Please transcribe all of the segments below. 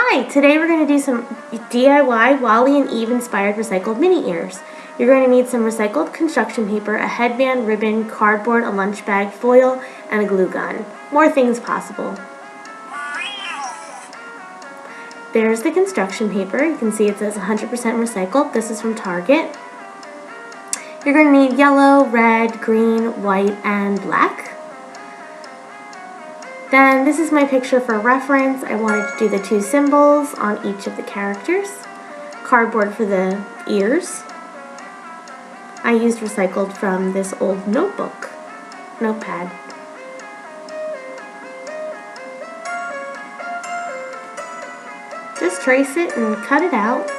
Hi, today we're going to do some DIY Wally and Eve inspired recycled mini ears. You're going to need some recycled construction paper, a headband, ribbon, cardboard, a lunch bag, foil, and a glue gun. More things possible. There's the construction paper. You can see it says 100% recycled. This is from Target. You're going to need yellow, red, green, white, and black. Then this is my picture for reference. I wanted to do the two symbols on each of the characters. Cardboard for the ears. I used recycled from this old notepad. Just trace it and cut it out.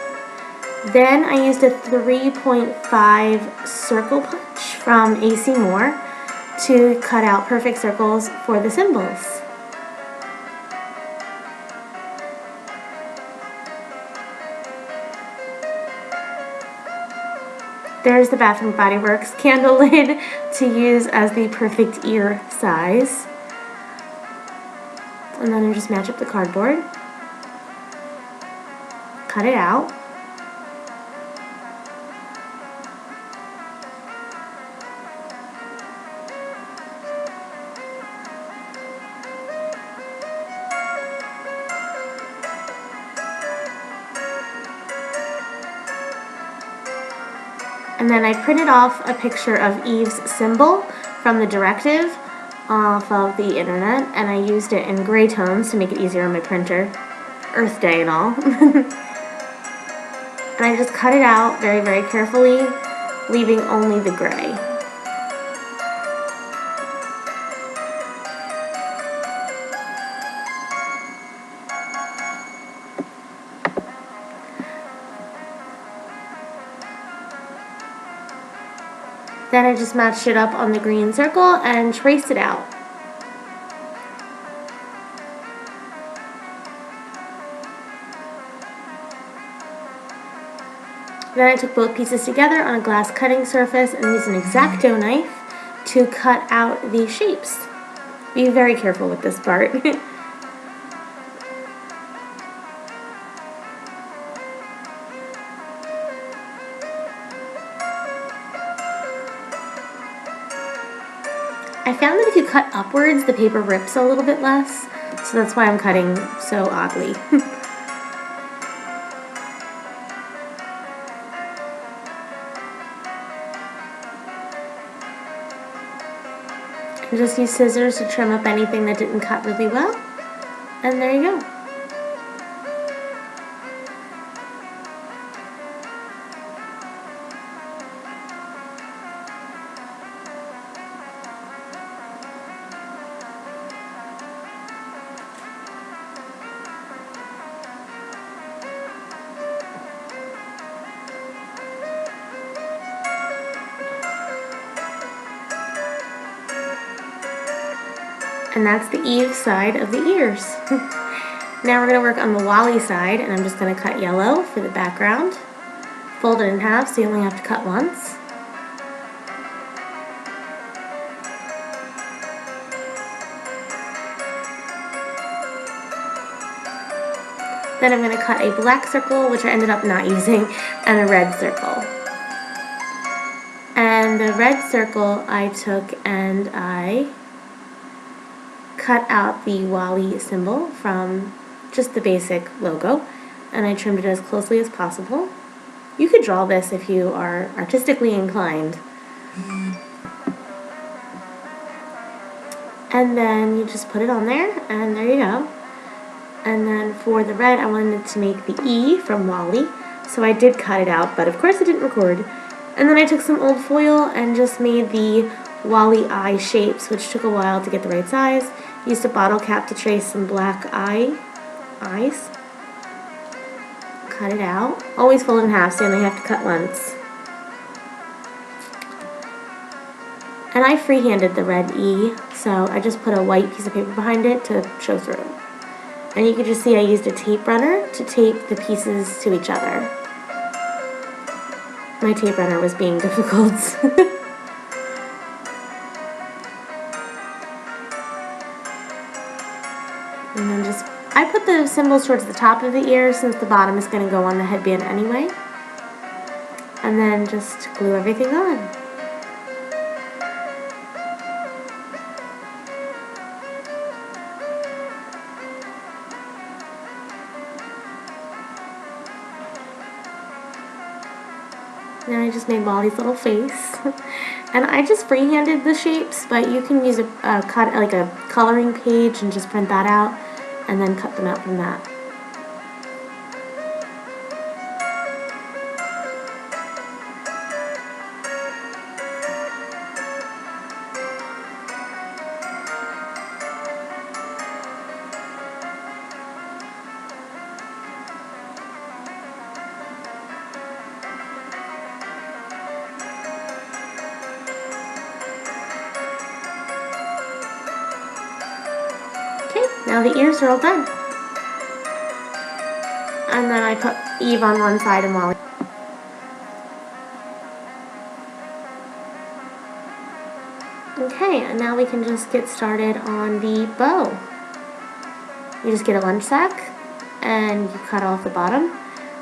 Then I used a 3.5 circle punch from AC Moore to cut out perfect circles for the symbols. There's the Bath & Body Works candle lid to use as the perfect ear size. And then you just match up the cardboard. Cut it out. And then I printed off a picture of Eve's symbol from the directive off of the internet, and I used it in gray tones to make it easier on my printer. Earth Day and all. And I just cut it out very, very carefully, leaving only the gray. Then I just matched it up on the green circle and traced it out. Then I took both pieces together on a glass cutting surface and used an X-Acto knife to cut out the shapes. Be very careful with this part. I found that if you cut upwards, the paper rips a little bit less, so that's why I'm cutting so oddly. And just use scissors to trim up anything that didn't cut really well, and there you go. And that's the Eve side of the ears. Now we're going to work on the Wally side, and I'm just going to cut yellow for the background. Fold it in half so you only have to cut once. Then I'm going to cut a black circle, which I ended up not using, and a red circle. And the red circle I took and I cut out the Wally symbol from just the basic logo, and I trimmed it as closely as possible. You could draw this if you are artistically inclined. And then you just put it on there, and there you go. And then for the red, I wanted to make the E from Wally, so I did cut it out, but of course it didn't record. And then I took some old foil and just made the Wally eye shapes, which took a while to get the right size. Used a bottle cap to trace some black eyes. Cut it out. Always fold it in half so you only have to cut once. And I freehanded the red E, so I just put a white piece of paper behind it to show through. And you can just see I used a tape runner to tape the pieces to each other. My tape runner was being difficult. And then I put the the symbols towards the top of the ear since the bottom is going to go on the headband anyway. And then just glue everything on. Now I just made Wally's little face. And I just freehanded the shapes, but you can use a coloring page and just print that out and then cut them out from that. Now the ears are all done. And then I put Eve on one side and Wally. Okay, and now we can just get started on the bow. You just get a lunch sack and you cut off the bottom.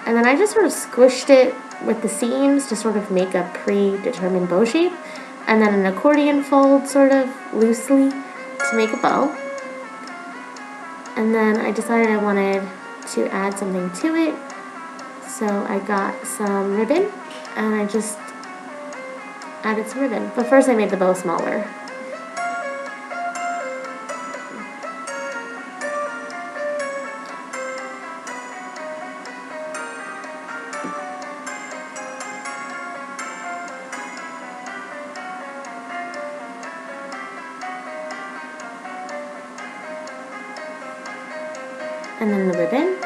And then I just sort of squished it with the seams to sort of make a predetermined bow shape. And then an accordion fold sort of loosely to make a bow. And then I decided I wanted to add something to it, so I got some ribbon, and I just added some ribbon. But first I made the bow smaller. And then the ribbon,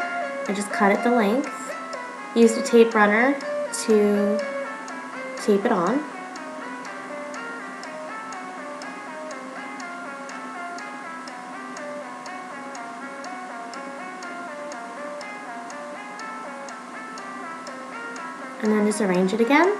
I just cut it the length, used a tape runner to tape it on. And then just arrange it again.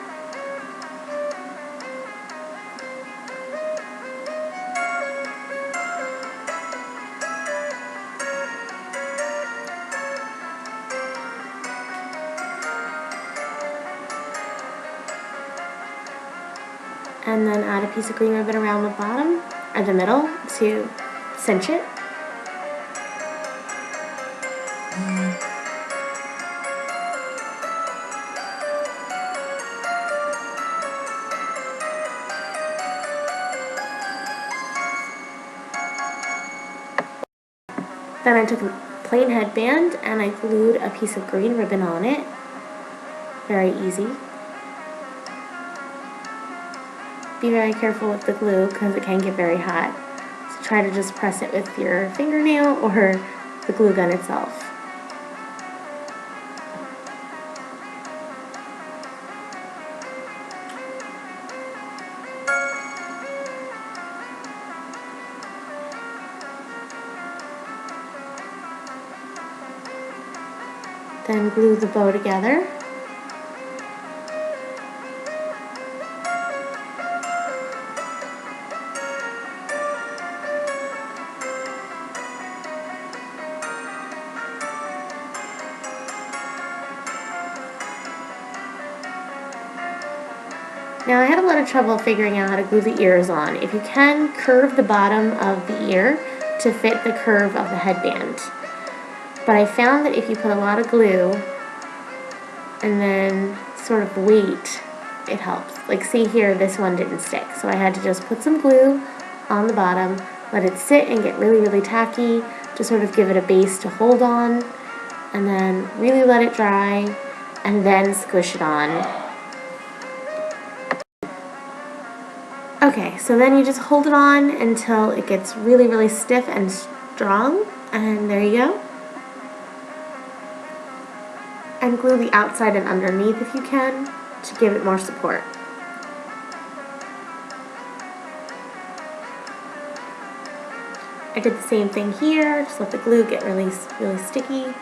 And then add a piece of green ribbon around the bottom, or the middle, to cinch it. Then I took a plain headband and I glued a piece of green ribbon on it. Very easy. Be very careful with the glue because it can get very hot. So try to just press it with your fingernail or the glue gun itself. Then glue the bow together. Now I had a lot of trouble figuring out how to glue the ears on. If you can, curve the bottom of the ear to fit the curve of the headband. But I found that if you put a lot of glue and then sort of wait, it helps. Like see here, this one didn't stick. So I had to just put some glue on the bottom, let it sit and get really, really tacky to sort of give it a base to hold on, and then really let it dry, and then squish it on. Okay, so then you just hold it on until it gets really, really stiff and strong, and there you go. And glue the outside and underneath if you can to give it more support. I did the same thing here, just let the glue get really, really sticky.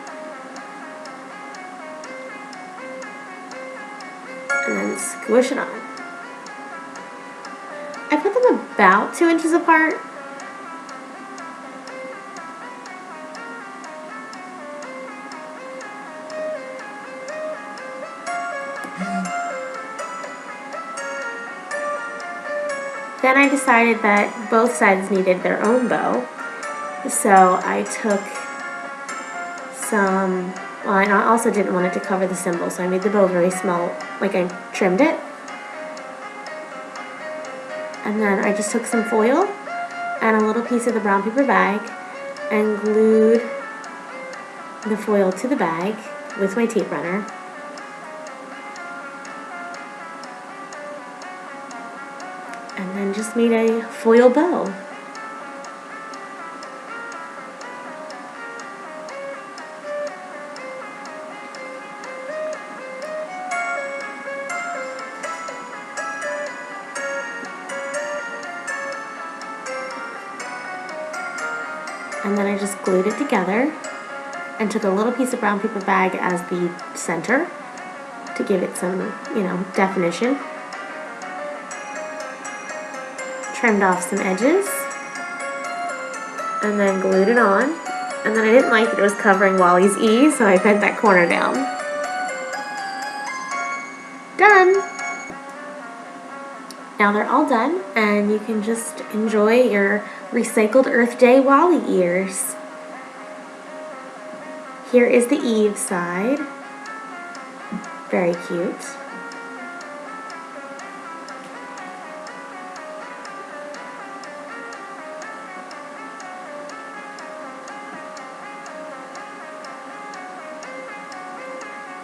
And then squish it on. I put them about 2 inches apart. Then I decided that both sides needed their own bow. So I took some, well, I also didn't want it to cover the symbol, so I made the bow very small, like I trimmed it. And then I just took some foil and a little piece of the brown paper bag and glued the foil to the bag with my tape runner. And then just made a foil bow. And then I just glued it together and took a little piece of brown paper bag as the center to give it some, definition. Trimmed off some edges and then glued it on. And then I didn't like that it was covering Wally's E, so I bent that corner down. Done! Now they're all done, and you can just enjoy your recycled Earth Day Wally ears. Here is the Eve side. Very cute.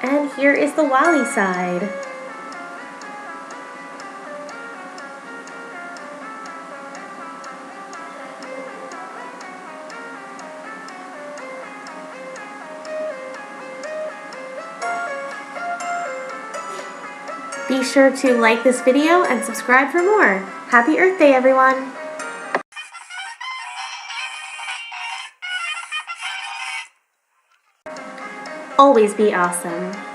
And here is the Wally side. Be sure to like this video and subscribe for more. Happy Earth Day, everyone! Always be awesome.